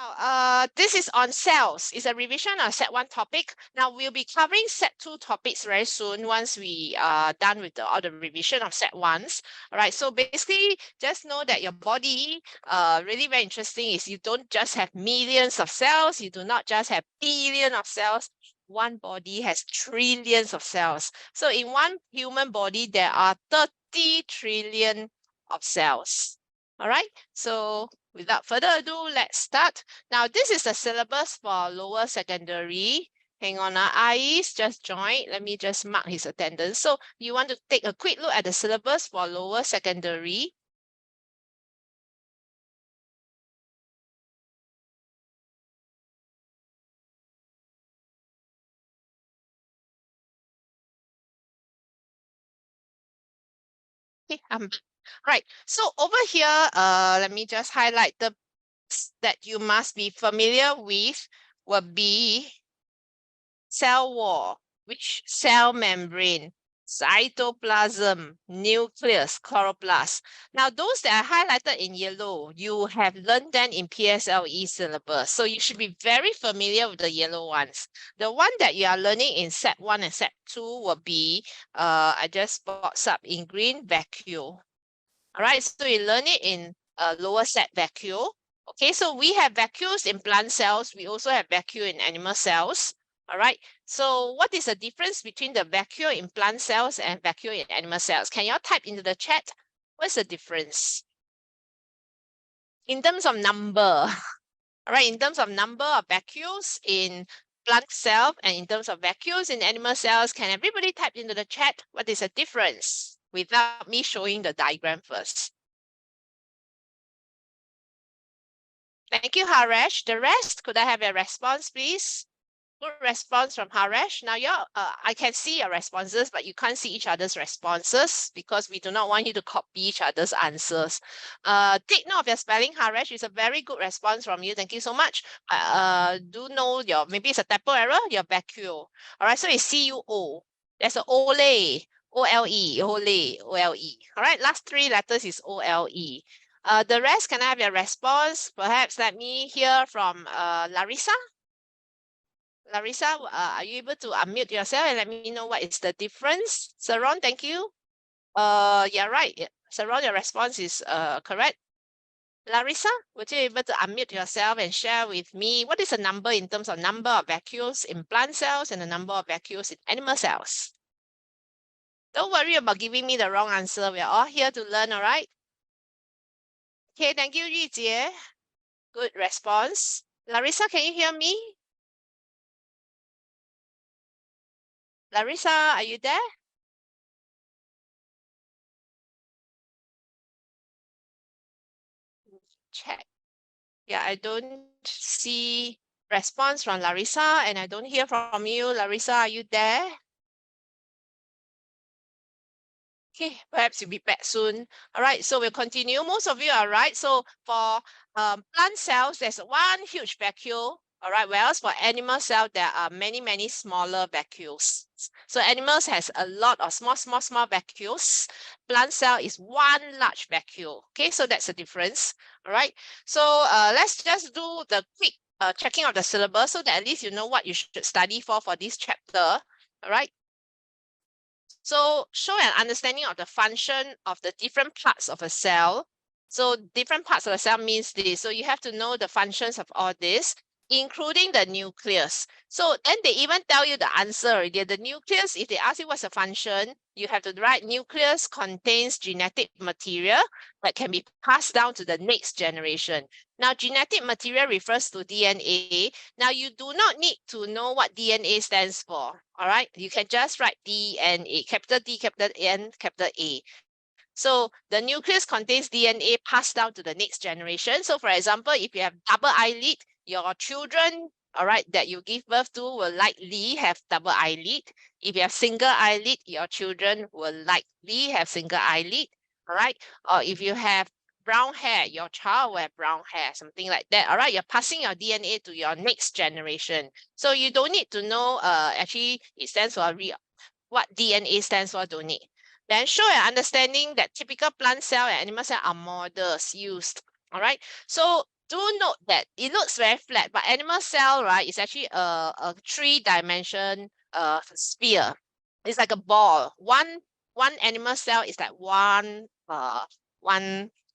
Now, this is on cells. It's a revision on set 1 topic. Now, we'll be covering set 2 topics very soon once we are done with all the revision of set 1s. All right, so basically, just know that your body, really very interesting is you don't just have millions of cells. You do not just have billions of cells. One body has trillions of cells. So in one human body, there are 30 trillion of cells. All right, so without further ado, let's start. Now, this is the syllabus for lower secondary. Hang on, Ais just joined. Let me just mark his attendance. So you want to take a quick look at the syllabus for lower secondary. Okay, right. So over here, let me just highlight the that you must be familiar with will be cell wall, which cell membrane, cytoplasm, nucleus, chloroplast. Now, those that are highlighted in yellow, you have learned them in PSLE syllabus. So you should be very familiar with the yellow ones. The one that you are learning in set 1 and set 2 will be, I just box up in green, vacuole. All right, so you learn it in lower set vacuole. Okay, so we have vacuoles in plant cells. We also have vacuole in animal cells. All right, so what is the difference between the vacuole in plant cells and vacuole in animal cells? Can you all type into the chat? What's the difference? In terms of number, all right, in terms of number of vacuoles in plant cells and in terms of vacuoles in animal cells, can everybody type into the chat what is the difference without me showing the diagram first? Thank you, Haresh. The rest, could I have a response, please? Good response from Haresh. Now, I can see your responses, but you can't see each other's responses because we do not want you to copy each other's answers. Take note of your spelling, Haresh. It's a very good response from you. Thank you so much. Do know your, maybe it's a typo error, your vacuole. All right, so it's C-U-O. There's an OLE, O-L-E, OLE, O-L-E. All right, last 3 letters is O-L-E. The rest, can I have your response? Perhaps let me hear from Larissa. Larissa, are you able to unmute yourself and let me know what is the difference? Saron, thank you. Yeah, right. Saron, your response is correct. Larissa, would you be able to unmute yourself and share with me what is the number in terms of number of vacuoles in plant cells and the number of vacuoles in animal cells? Don't worry about giving me the wrong answer. We're all here to learn, all right? Okay, thank you, Yujie. Good response. Larissa, can you hear me? Larissa, are you there? Check. Yeah, I don't see response from Larissa and I don't hear from you. Larissa, are you there? Okay, perhaps you'll be back soon. All right, so we'll continue. Most of you are right. So for plant cells, there's one huge vacuole. All right, whereas for animal cell, there are many, many smaller vacuoles. So animals has a lot of small vacuoles. Plant cell is one large vacuole. Okay, so that's the difference. All right, so let's just do the quick checking of the syllabus so that at least you know what you should study for this chapter. All right. So show an understanding of the function of the different parts of a cell. So different parts of the cell means this. So you have to know the functions of all this, including the nucleus. So then they even tell you the answer already. The nucleus, if they ask you what's the function, you have to write nucleus contains genetic material that can be passed down to the next generation. Now, genetic material refers to DNA. Now, you do not need to know what DNA stands for, all right? You can just write DNA, capital D, capital N, capital A. So the nucleus contains DNA passed down to the next generation. So for example, if you have double eyelid, your children, all right, that you give birth to will likely have double eyelid. If you have single eyelid, your children will likely have single eyelid, all right? Or if you have brown hair, your child will have brown hair, something like that. All right, you're passing your DNA to your next generation. So you don't need to know, actually it stands for what DNA stands for, don't need. Then show an understanding that typical plant cell and animal cell are models used. All right, so do note that it looks very flat, but animal cell, right, is actually a 3-dimension sphere. It's like a ball. One animal cell is like one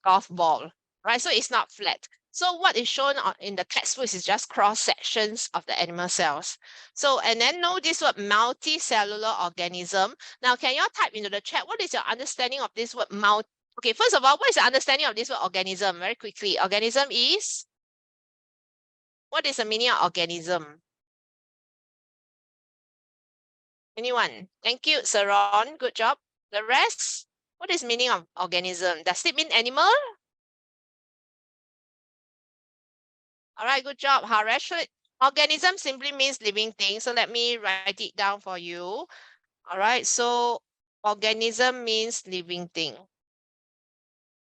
golf ball, right? So it's not flat. So what is shown in the textbook is just cross sections of the animal cells. So, and then know this word multicellular organism. Now, can you all type into the chat, what is your understanding of this word multi? Okay, first of all, what is the understanding of this word organism? Very quickly, organism is? What is the meaning of organism? Anyone? Thank you, Sir Ron. Good job. The rest, what is meaning of organism? Does it mean animal? All right, good job, Haresh. Organism simply means living thing. So let me write it down for you. All right, so organism means living thing.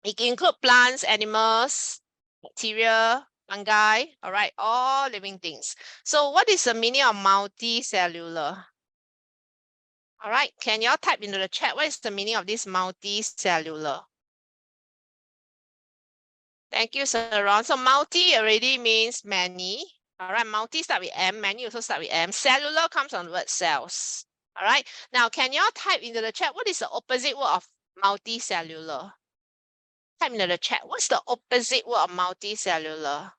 It can include plants, animals, bacteria, fungi, all right, all living things. So what is the meaning of multicellular? All right, can y'all type into the chat, what is the meaning of this multicellular? Thank you, Sir Ron. So multi already means many. All right, multi start with M, many also start with M. Cellular comes from the word cells. All right, now can y'all type into the chat, what is the opposite word of multicellular? Type into the chat, what's the opposite word of multicellular?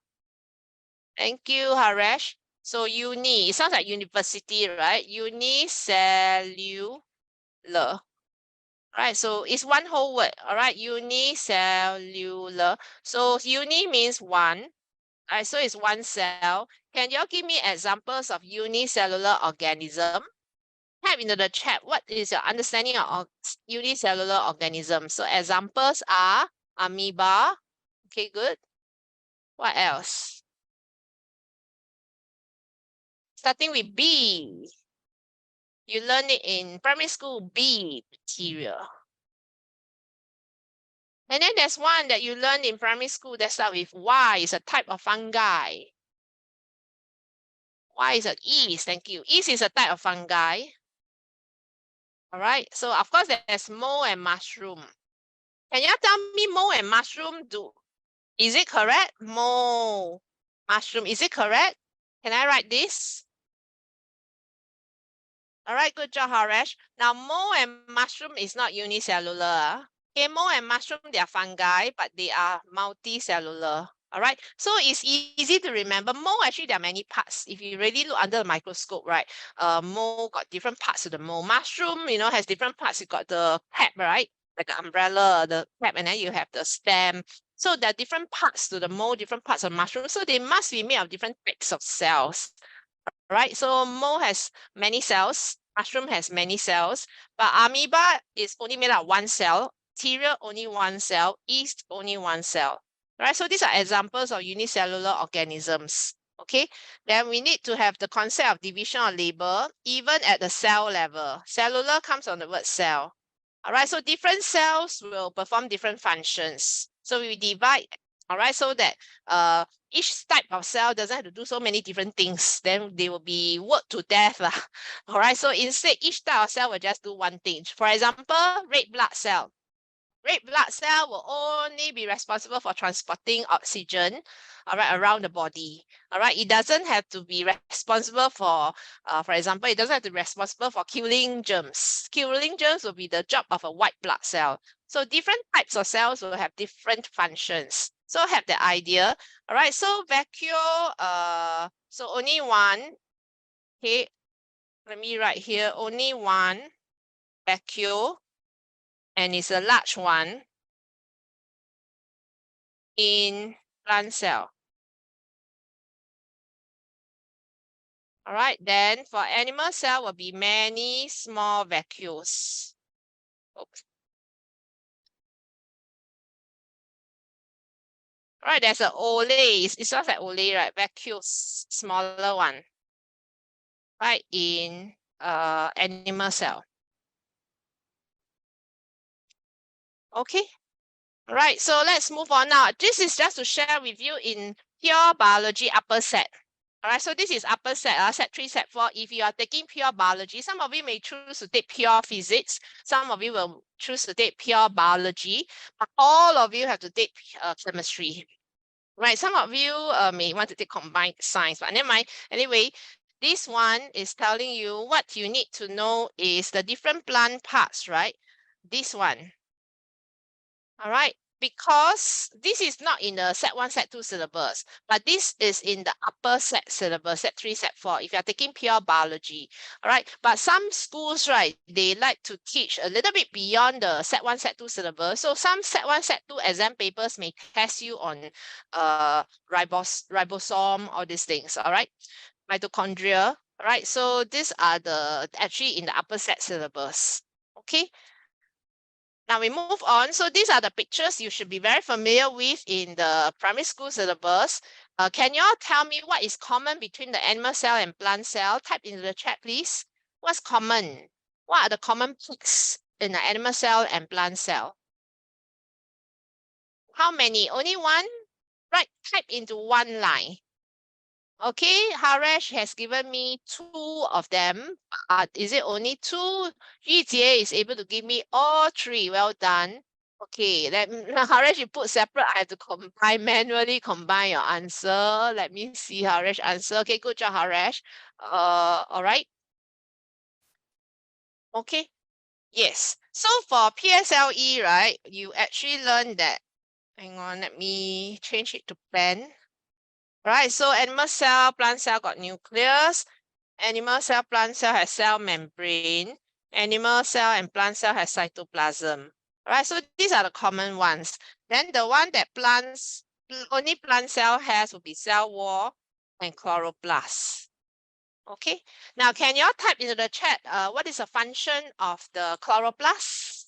Thank you, Haresh. So uni, it sounds like university, right? Unicellular. Right, so it's one whole word, all right? Unicellular. So uni means one, all right? So it's one cell. Can y'all give me examples of unicellular organism? Type into the chat, what is your understanding of unicellular organism? So examples are amoeba. Okay, good. What else? Starting with B. You learn it in primary school, B, bacteria. And then there's one that you learned in primary school that starts with Y, is a type of fungi. Y is a yeast, thank you. Yeast is a type of fungi. All right, so of course there's mold and mushroom. Can you tell me mold and mushroom is it correct? Mold, mushroom, is it correct? Can I write this? All right, good job, Haresh. Now, mold and mushroom is not unicellular. Okay, mold and mushroom, they are fungi, but they are multicellular. All right, so it's easy to remember. Mold, actually, there are many parts. If you really look under the microscope, right, mold got different parts of the mold. Mushroom, you know, has different parts. You got the cap, right, like an umbrella, the cap, and then you have the stem. So there are different parts to the mold, different parts of mushroom. So they must be made of different types of cells. Right, so mold has many cells, mushroom has many cells, but amoeba is only made of one cell, bacteria only one cell, yeast only one cell. Right, so these are examples of unicellular organisms. Okay, then we need to have the concept of division or label, even at the cell level. Cellular comes from the word cell. All right, so different cells will perform different functions. So we divide, all right, so that each type of cell doesn't have to do so many different things. Then they will be worked to death. All right, so instead, each type of cell will just do one thing. For example, red blood cell. Red blood cell will only be responsible for transporting oxygen, all right, around the body. All right, it doesn't have to be responsible for example, it doesn't have to be responsible for killing germs. Killing germs will be the job of a white blood cell. So different types of cells will have different functions. So have the idea. All right, so vacuole, so only one. Okay, let me write here, only one vacuole, and it's a large one in plant cell. All right, then for animal cell will be many small vacuoles. Oops. All right, there's an ole. It sounds like ole, right? Vacuoles, smaller one, right, in animal cell. Okay. All right, so let's move on now. This is just to share with you in pure biology upper set. All right, so this is upper set, set 3, set 4. If you are taking pure biology, some of you may choose to take pure physics. Some of you will choose to take pure biology, but all of you have to take chemistry. Right, some of you may want to take combined science, but never mind. Anyway, this one is telling you what you need to know is the different plant parts, right? This one. All right, because this is not in the set 1, set 2 syllabus, but this is in the upper set syllabus, set 3, set 4, if you're taking pure biology. All right, but some schools, right, they like to teach a little bit beyond the set 1, set 2 syllabus. So some set 1, set 2 exam papers may test you on ribosome, all these things. All right, mitochondria. All right, so these are the actually in the upper set syllabus. Okay. Now we move on. So these are the pictures you should be very familiar with in the primary school syllabus. Can you all tell me what is common between the animal cell and plant cell? Type into the chat, please. What's common? What are the common peaks in the animal cell and plant cell? How many? Only one? Right, type into one line. Okay, Haresh has given me 2 of them. Is it only 2? Yijie is able to give me all 3. Well done. Okay, Haresh, you put separate. I have to manually combine your answer. Let me see Haresh answer. Okay, good job, Haresh. All right. Okay. Yes. So for PSLE, right, you actually learn that. Hang on, let me change it to pen. Right, so animal cell, plant cell got nucleus. Animal cell, plant cell has cell membrane. Animal cell and plant cell has cytoplasm. All right, so these are the common ones. Then the one that only plant cell has will be cell wall and chloroplast. Okay, now can you all type into the chat what is the function of the chloroplast?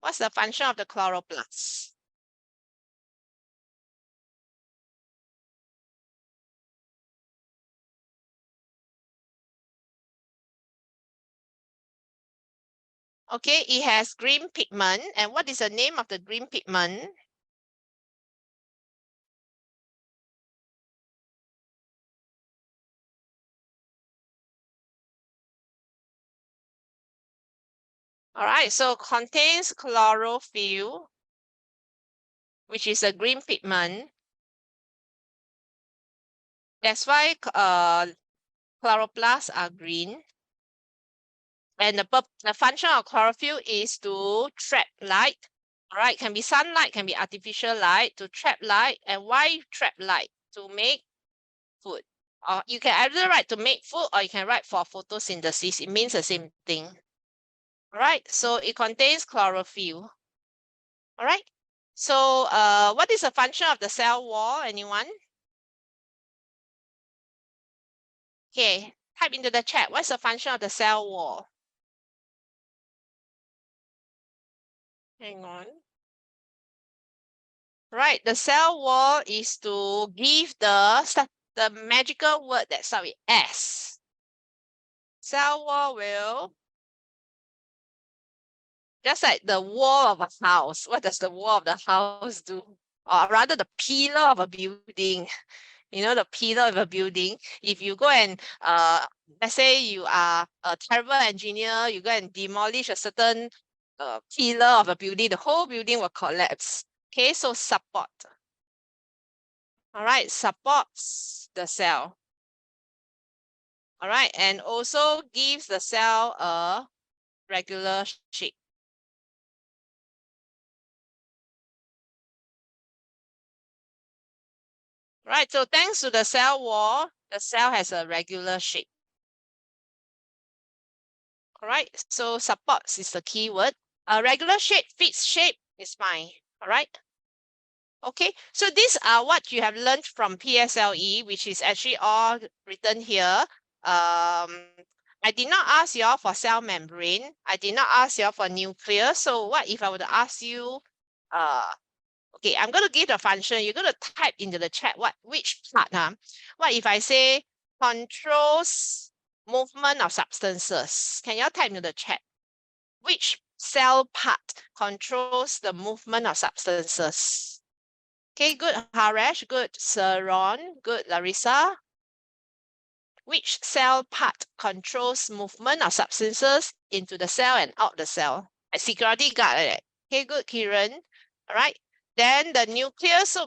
What's the function of the chloroplast? Okay, it has green pigment. And what is the name of the green pigment? All right, so contains chlorophyll, which is a green pigment. That's why chloroplasts are green. And the function of chlorophyll is to trap light. All right, can be sunlight, can be artificial light, to trap light. And why trap light? To make food. Or you can either write to make food or you can write for photosynthesis. It means the same thing. All right, so it contains chlorophyll. All right, so what is the function of the cell wall? Anyone? Okay, type into the chat. What's the function of the cell wall? Hang on. Right, the cell wall is to give the magical word that starts with S. Cell wall will, just like the wall of a house. What does the wall of the house do? Or rather the pillar of a building. You know, the pillar of a building. If you go and, let's say you are a terrible engineer, you go and demolish a certain pillar of a building, the whole building will collapse. Okay, so support. All right, supports the cell. All right, and also gives the cell a regular shape. Right, so thanks to the cell wall, the cell has a regular shape. All right, so supports is the key word. A regular shape, fixed shape is fine. All right. Okay, so these are what you have learned from PSLE, which is actually all written here. I did not ask you all for cell membrane. I did not ask you all for nucleus. So what if I were to ask you, okay, I'm going to give the function. You're going to type into the chat which part. What if I say controls movement of substances? Can you all type into the chat? Which cell part controls the movement of substances? Okay, good, Haresh. Good, Saron. Good, Larissa. Which cell part controls movement of substances into the cell and out the cell? A security guard. Okay, good, Kiran. All right. Then the nucleus